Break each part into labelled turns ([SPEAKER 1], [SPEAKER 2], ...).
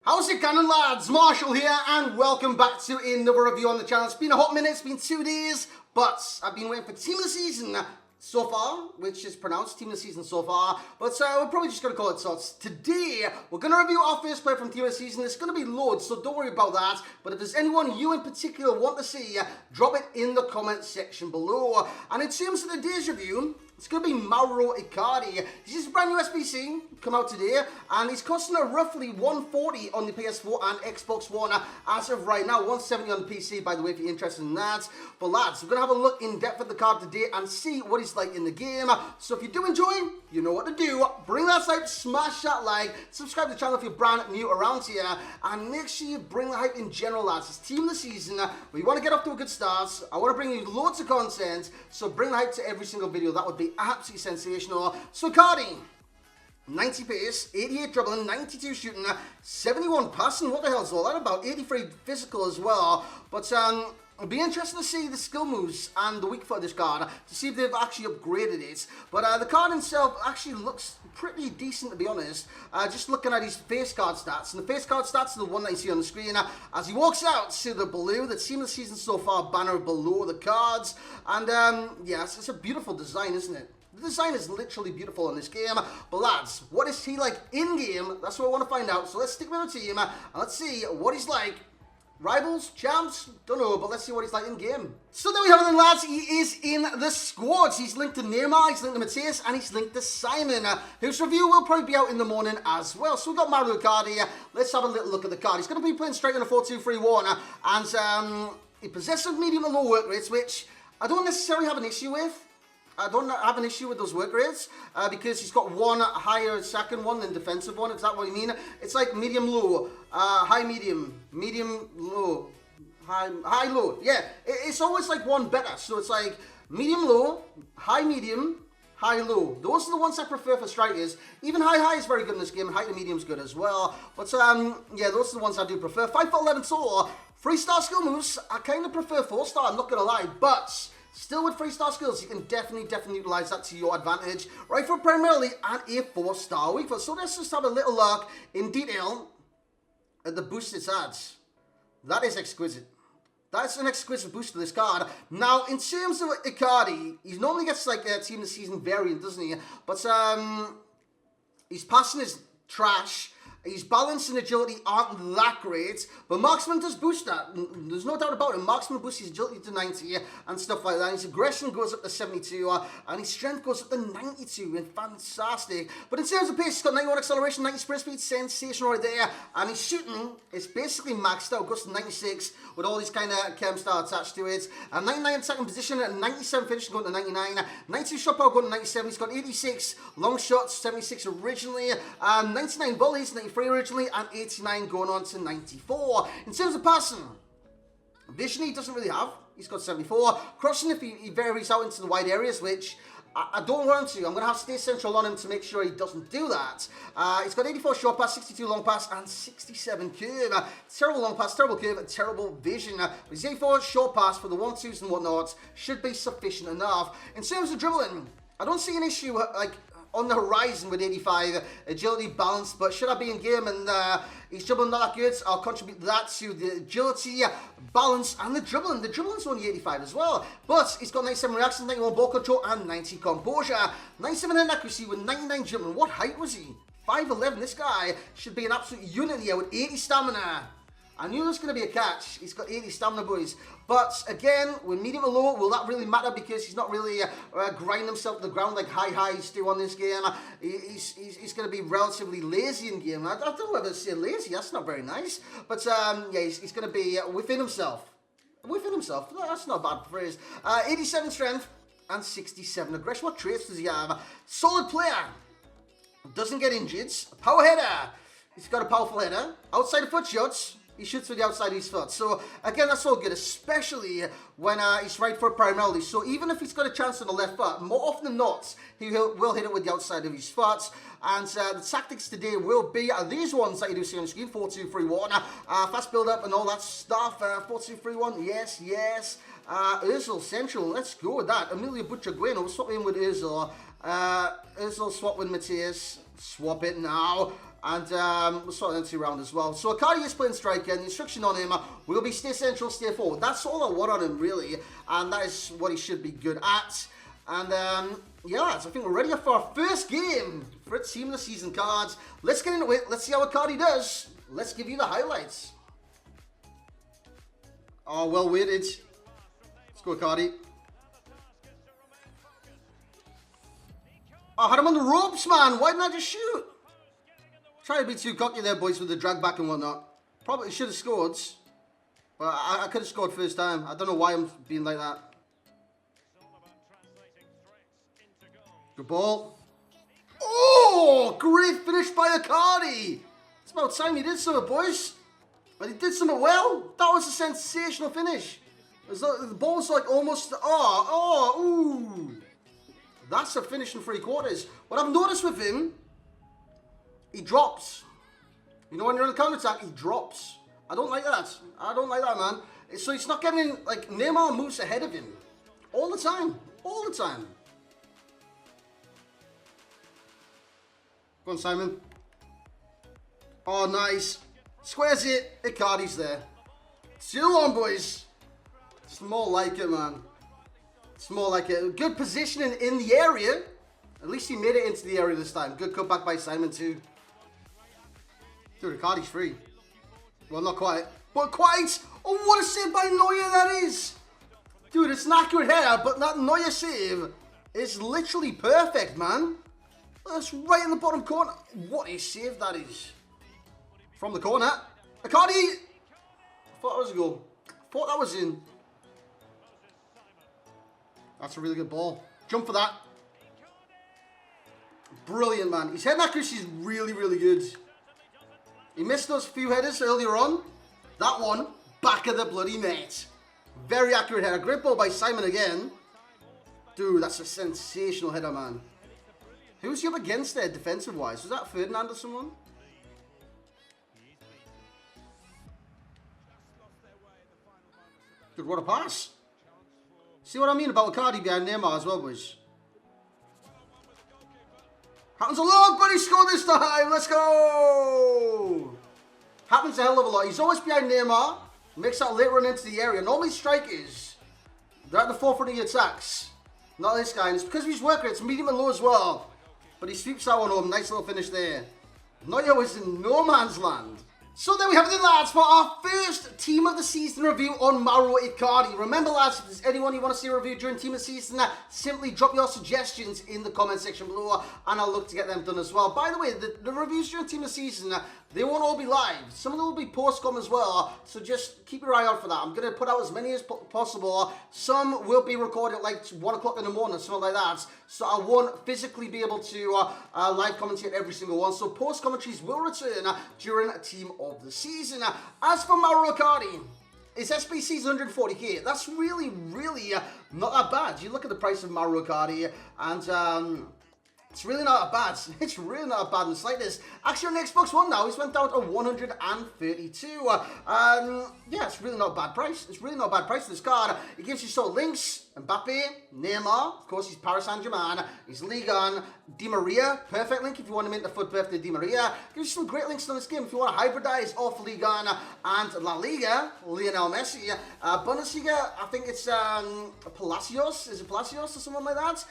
[SPEAKER 1] How's it going, lads? Marshall here, and welcome back to another review on the channel. It's been a hot minute, it's been 2 days, but I've been waiting for Team of the Season so far, which is pronounced Team of the Season so far, but we're probably just going to call it TOTS. Today, we're going to review our first player from Team of the Season. It's going to be loads, so don't worry about that, but if there's anyone you in particular want to see, drop it in the comment section below. And in terms of today's review, it's going to be TOTS Icardi. This is a brand new SBC, come out today, and he's costing roughly 140 on the PS4 and Xbox One as of right now, 170 on the PC, by the way, if you're interested in that. But lads, we're going to have a look in depth at the card today and see what he's like in the game. So if you do enjoy, you know what to do. Bring that hype, smash that like, subscribe to the channel if you're brand new around here, and make sure you bring the hype in general, lads. It's Team of the Season. We want to get off to a good start. I want to bring you loads of content, so bring the hype to every single video. That would be absolutely sensational. So Icardi, 90 pace, 88 dribbling, 92 shooting, 71 passing. What the hell is all that about? 83 physical as well. But it'll be interesting to see the skill moves and the weak foot of this card to see if they've actually upgraded it. But the card itself actually looks pretty decent, to be honest. Just looking at his face card stats, and the face card stats are the one that you see on the screen. As he walks out to the blue, the Team of the Season so far banner below the cards, and yes, it's a beautiful design, isn't it? The design is literally beautiful in this game. But lads, what is he like in-game? That's what I want to find out. So let's stick with the team and let's see what he's like. Rivals? Champs? Don't know, but let's see what he's like in-game. So there we have it then, lads. He is in the squads. He's linked to Neymar, he's linked to Matthias, and he's linked to Simon, whose review will probably be out in the morning as well. So we've got TOTS Icardi. Let's have a little look at the card. He's going to be playing straight in a 4-2-3-1, and he possesses medium and low work rates, which I don't necessarily have an issue with. I don't have an issue with those work rates because he's got one higher second one than defensive one, if that's what you mean. It's like medium low, high medium, medium low, high low. Yeah, it's always like one better. So it's like medium low, high medium, high low. Those are the ones I prefer for strikers. Even high is very good in this game, and high to medium is good as well. But yeah, those are the ones I do prefer. 5'11" tall, 3-star skill moves. I kind of prefer 4-star, I'm not going to lie, but still with 3-star skills, you can definitely utilize that to your advantage. Right foot primarily and a 4-star weak foot. So let's just have a little look in detail at the boost it adds. That is exquisite. That's an exquisite boost to this card. Now, in terms of Icardi, he normally gets like a Team of the Season variant, doesn't he? But his passing is trash. His balance and agility aren't that great, but Marksman does boost that. There's no doubt about it. Marksman boosts his agility to 90 and stuff like that. His aggression goes up to 72, and his strength goes up to 92. And fantastic. But in terms of pace, he's got 91 acceleration, 90 sprint speed, sensational right there. And his shooting is basically maxed out, goes to 96 with all these kind of chem star attached to it. 99 second position, 97 finishing going to 99, 92 shot power going to 97. He's got 86 long shots, 76 originally, 99 volleys, 93 originally, and 89 going on to 94. In terms of passing, vision he doesn't really have. He's got 74. Crossing if he varies out into the wide areas, which I don't want to. I'm going to have to stay central on him to make sure he doesn't do that. He's got 84 short pass, 62 long pass, and 67 curve. Terrible long pass, terrible curve, and terrible vision. But his 84 short pass for the 1-2s and whatnot should be sufficient enough. In terms of dribbling, I don't see an issue like on the horizon with 85 agility, balance, but should I be in game and he's dribbling not that good, I'll contribute that to the agility, balance, and the dribbling. The dribbling's only 85 as well, but he's got 97 reactions, 91 ball control, and 90 composure. 97 hand accuracy with 99 dribbling. What height was he? 5'11". This guy should be an absolute unit here with 80 stamina. I knew there was going to be a catch. He's got 80 stamina, boys. But again, with medium or low, will that really matter? Because he's not really grinding himself to the ground like highs do on this game. He's going to be relatively lazy in game. I don't know whether to say lazy. That's not very nice. But yeah, he's going to be within himself. Within himself. That's not a bad phrase. 87 strength and 67 aggression. What traits does he have? Solid player. Doesn't get injured. Power header. He's got a powerful header. Outside of foot shots. He shoots with the outside of his foot. So, again, that's all good, especially when he's right foot primarily. So, even if he's got a chance on the left foot, more often than not, he will hit it with the outside of his foot. And the tactics today will be these ones that you do see on the screen. 4-2-3-1. Fast build-up and all that stuff. 4-2-3-1. Yes, yes. Ozil Central. Let's go with that. Emilio Butragueno. Swap in with Ozil. Ozil swap with Matthias. Swap it now. And we'll sort that into round as well. So Icardi is playing striker, and the instruction on him will be stay central, stay forward. That's all I want on him, really. And that is what he should be good at. And yeah, so I think we're ready for our first game for a Team of the Season cards. Let's get into it. Let's see how Icardi does. Let's give you the highlights. Oh, well weighted. Let's go, Icardi. I had him on the ropes, man. Why didn't I just shoot? Trying to be too cocky there, boys, with the drag back and whatnot. Probably should have scored. But I could have scored first time. I don't know why I'm being like that. Good ball. Oh, great finish by Icardi. It's about time he did something, boys. And he did something well. That was a sensational finish. The ball's like almost... ooh. That's a finish in 3/4. What I've noticed with him, he drops. You know, when you're on the counter-attack, he drops. I don't like that. I don't like that, man. So he's not getting... Like, Neymar moves ahead of him. All the time. All the time. Go on, Simon. Oh, nice. Squares it. Icardi's there. 2-1, boys. It's more like it, man. It's more like it. Good positioning in the area. At least he made it into the area this time. Good cutback by Simon, too. Dude, Icardi's free. Well, not quite. But quite. Oh, what a save by Neuer that is. Dude, it's an accurate header, but that Neuer save is literally perfect, man. That's right in the bottom corner. What a save that is. From the corner. Icardi. I thought that was a goal. I thought that was in. That's a really good ball. Jump for that. Brilliant, man. His head accuracy is really, really good. He missed those few headers earlier on. That one, back of the bloody net. Very accurate header. Great ball by Simon again. Dude, that's a sensational header, man. Who's he up against there, defensive-wise? Was that Ferdinand or someone? Good, what a pass. See what I mean about Icardi behind Neymar as well, boys. Happens a lot, but he scored this time. Let's go. Happens a hell of a lot. He's always behind Neymar. Makes that late run into the area. Normally strikers, they're at the forefront of the attacks. Not this guy. And it's because of his work rate. It's medium and low as well. But he sweeps that one home. Nice little finish there. Neuer was in no man's land. So there we have it, lads, for our first Team of the Season review on Mauro Icardi. Remember, lads, if there's anyone you want to see a review during Team of the Season, simply drop your suggestions in the comment section below, and I'll look to get them done as well. By the way, the reviews during Team of the Season, they won't all be live. Some of them will be post-com as well, so just keep your eye out for that. I'm going to put out as many as possible. Some will be recorded at like 1 o'clock in the morning, something like that, so I won't physically be able to live commentate every single one. So post-commentaries will return during Team of the Season. As for Mauro Icardi, his SBC is 140k. That's really, really not that bad. You look at the price of Mauro Icardi, and it's really not that bad. It's really not that bad in the slightest. Actually, on Xbox One now, he's went down to 132. Yeah, it's really not a bad price. It's really not a bad price for this card. It gives you sort of links. Mbappe, Neymar, of course he's Paris Saint-Germain, he's Ligue 1, Di Maria, perfect link if you want to make the foot birthday Di Maria. Gives you some great links on this game if you want to hybridize off Ligue 1 and La Liga, Lionel Messi. Bundesliga, I think it's Palacios, is it Palacios or someone like that?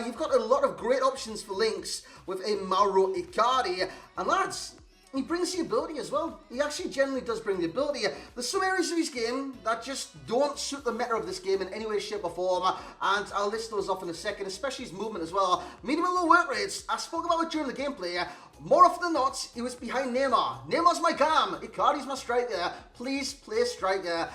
[SPEAKER 1] You've got a lot of great options for links with a Mauro Icardi, and lads, he brings the ability as well. He actually generally does bring the ability. There's some areas of his game that just don't suit the meta of this game in any way, shape or form, and I'll list those off in a second, especially his movement as well. Medium and low work rates, I spoke about it during the gameplay. More often than not, he was behind Neymar. Neymar's my cam, Icardi's my striker. Please play striker.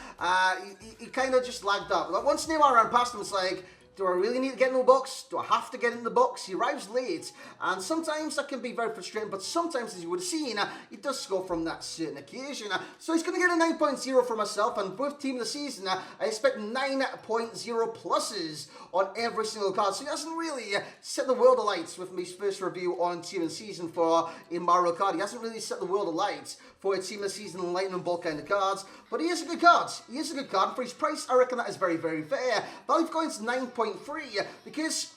[SPEAKER 1] He kind of just lagged up. Like, once Neymar ran past him, it's like, do I really need to get in the box? Do I have to get in the box? He arrives late, and sometimes that can be very frustrating, but sometimes, as you would have seen, he does score from that certain occasion. So he's going to get a 9.0 for myself, and with Team of the Season, I expect 9.0 pluses on every single card. So he hasn't really set the world alight with my first review on Team of the Season for a Mauro Icardi. He hasn't really set the world alight for a Team of the Season lightning bolt kind of cards, but he is a good card. He is a good card. For his price, I reckon that is very, very fair. Value for coins 9.3, because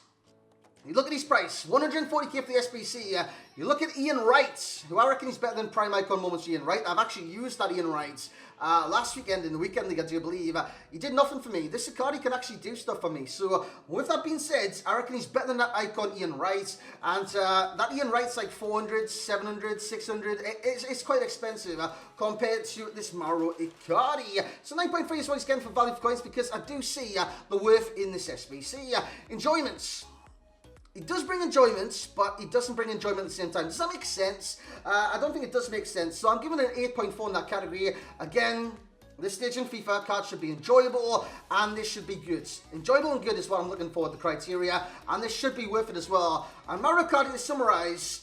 [SPEAKER 1] You look at his price, 140k for the SBC. You look at Ian Wright, who I reckon is better than Prime Icon Moments Ian Wright. I've actually used that Ian Wright last weekend in the weekend league, I do believe. He did nothing for me. This Icardi can actually do stuff for me. So with that being said, I reckon he's better than that icon Ian Wright. And that Ian Wright's like 400, 700, 600. It's quite expensive compared to this Mauro Icardi. So 9.3 is what he's getting for value for coins, because I do see the worth in this SBC. Enjoyments. It does bring enjoyment, but it doesn't bring enjoyment at the same time. Does that make sense? I don't think it does make sense. So I'm giving it an 8.4 in that category. Again, this stage in FIFA, cards should be enjoyable, and this should be good. Enjoyable and good is what I'm looking for, the criteria, and this should be worth it as well. And Mauro Icardi, to summarise,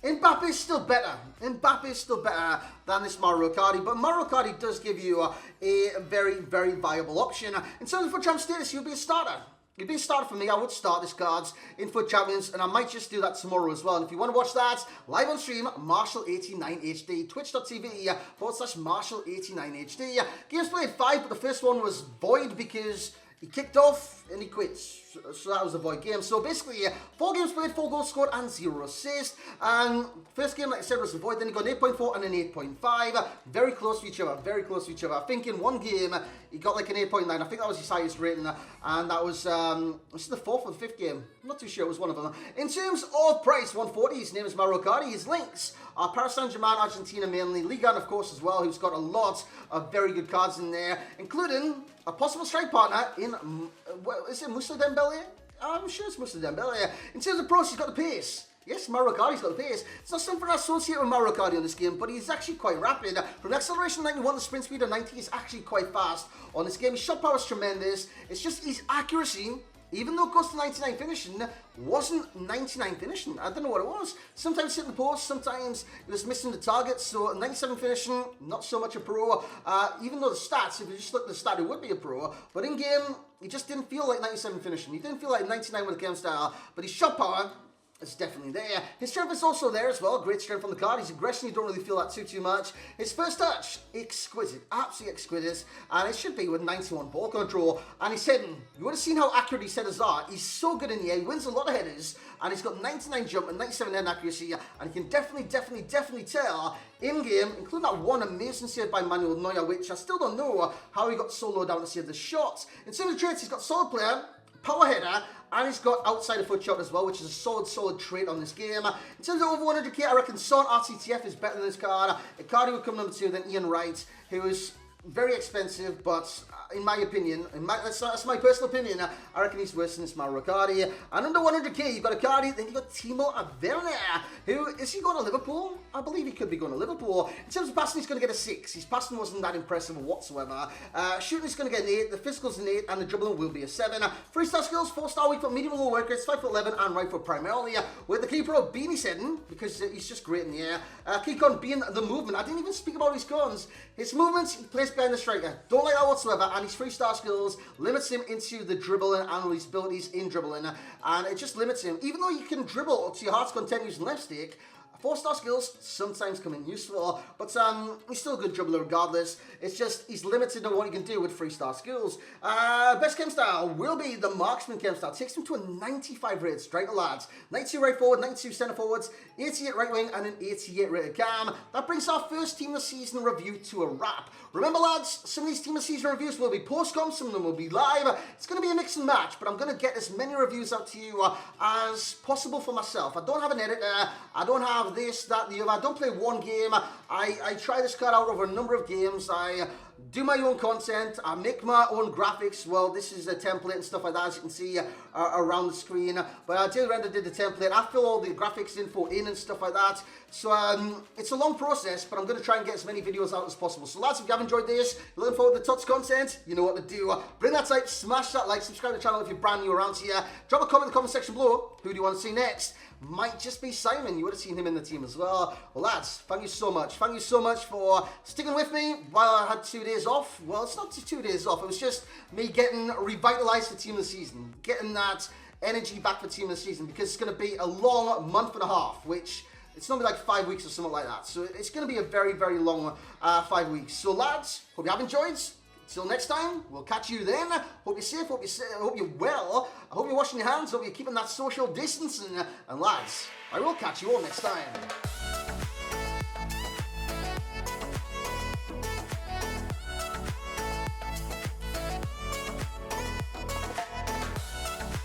[SPEAKER 1] Mbappe is still better. Mbappe is still better than this Mauro Icardi, but Mauro Icardi does give you a very, very viable option. In terms of FUT Champ status, you'll be a starter. You'd be a starter for me. I would start this cards in FUT Champions, and I might just do that tomorrow as well. And if you want to watch that live on stream, Marshall89HD, twitch.tv/Marshall89HD. Games played 5, but the first one was void because he kicked off and he quit. So that was a void game. So basically, 4 games played, 4 goals scored, and 0 assists. And first game, like I said, was a void. Then he got an 8.4 and an 8.5. Very close to each other. Very close to each other. I think in one game, he got like an 8.9. I think that was his highest rating. And that was this is the 4th or the 5th game. I'm not too sure. It was one of them. In terms of price, 140. His name is Mauro Icardi. His links are Paris Saint-Germain, Argentina mainly. Ligue 1, of course, as well, who's got a lot of very good cards in there, including a possible strike partner in, is it Moussa Dembele? I'm sure it's Moussa Dembele. In terms of pros, he's got the pace. Yes, Mauro Icardi's got the pace. It's not something I associate with Mauro Icardi on this game, but he's actually quite rapid. From acceleration 91 to sprint speed of 90, he's actually quite fast on this game. His shot power is tremendous. It's just his accuracy, even though it goes to 99 finishing, wasn't 99 finishing. I don't know what it was. Sometimes hitting the post, sometimes it was missing the target. So 97 finishing, not so much a pro. Even though the stats, if you just look at the stat, it would be a pro. But in game, he just didn't feel like 97 finishing. He didn't feel like 99 with the game style. But his shot power, it's definitely there. His strength is also there as well. Great strength on the card. His aggression, you don't really feel that too much. His first touch, exquisite. Absolutely exquisite. And it should be with 91 ball control. And his heading, you would have seen how accurate his headers are. He's so good in the air. He wins a lot of headers. And he's got 99 jump and 97 head accuracy. And you can definitely tell in-game, including that one amazing save by Manuel Neuer, which I still don't know how he got so low down to save the shots. In terms of traits, he's got solid player, power header, and he's got outside of foot shot as well, which is a solid trait on this game. In terms of over 100k, I reckon Son RCTF is better than this card. Icardi would come number 2, then Ian Wright, who is very expensive, but in my opinion, that's my personal opinion, I reckon he's worse than this Mauro Icardi. And under 100k, you've got Icardi, then you've got Timo Werner, who, is he going to Liverpool? I believe he could be going to Liverpool. In terms of passing, he's going to get a 6. His passing wasn't that impressive whatsoever. Shooting is going to get an 8, the physical's an 8, and the dribbling will be a 7. 3-star skills, 4-star weak foot, medium low work rates, 5'11", and right foot primarily. With the key pro being his heading, because he's just great in the air. Key con being the movement. I didn't even speak about his cons. His movements, he plays behind the striker. Don't like that whatsoever. And his 3-star skills limits him into the dribbling and his abilities in dribbling. And it just limits him. Even though you can dribble to your heart's content using left stick, 4-star skills sometimes come in useful, but he's still a good dribbler regardless. It's just he's limited on what he can do with 3-star skills. Best chem style will be the marksman chem style. Takes him to a 95 rated striker, lads. 92 right forward, 92 centre forwards, 88 right wing, and an 88 rated cam. That brings our first team of season review to a wrap. Remember, lads, some of these team of season reviews will be post-com, some of them will be live. It's going to be a mix and match, but I'm going to get as many reviews out to you as possible for myself. I don't have an editor. I don't have this, that, the other. I don't play one game. I try this card out over a number of games. I do my own content. I make my own graphics. Well, this is a template and stuff like that, as you can see around the screen. But I did the template. I fill all the graphics info in and stuff like that. So it's a long process, but I'm going to try and get as many videos out as possible. So lads, if you have enjoyed this, you're looking forward to TOTS content, you know what to do. Bring that type, smash that like, subscribe to the channel if you're brand new around here. Drop a comment in the comment section below. Who do you want to see next? Might just be Simon. You would have seen him in the team as well. Well, lads, thank you so much. Thank you so much for sticking with me while I had 2 days off. Well, it's not 2 days off. It was just me getting revitalized for team of the season. Getting that energy back for team of the season, because it's going to be a long month and a half, which it's not like 5 weeks or something like that. So it's going to be a very, very long 5 weeks. So lads, hope you have enjoyed. Till next time, we'll catch you then. Hope you're safe, hope you're well. I hope you're washing your hands, hope you're keeping that social distancing. And lads, I will catch you all next time.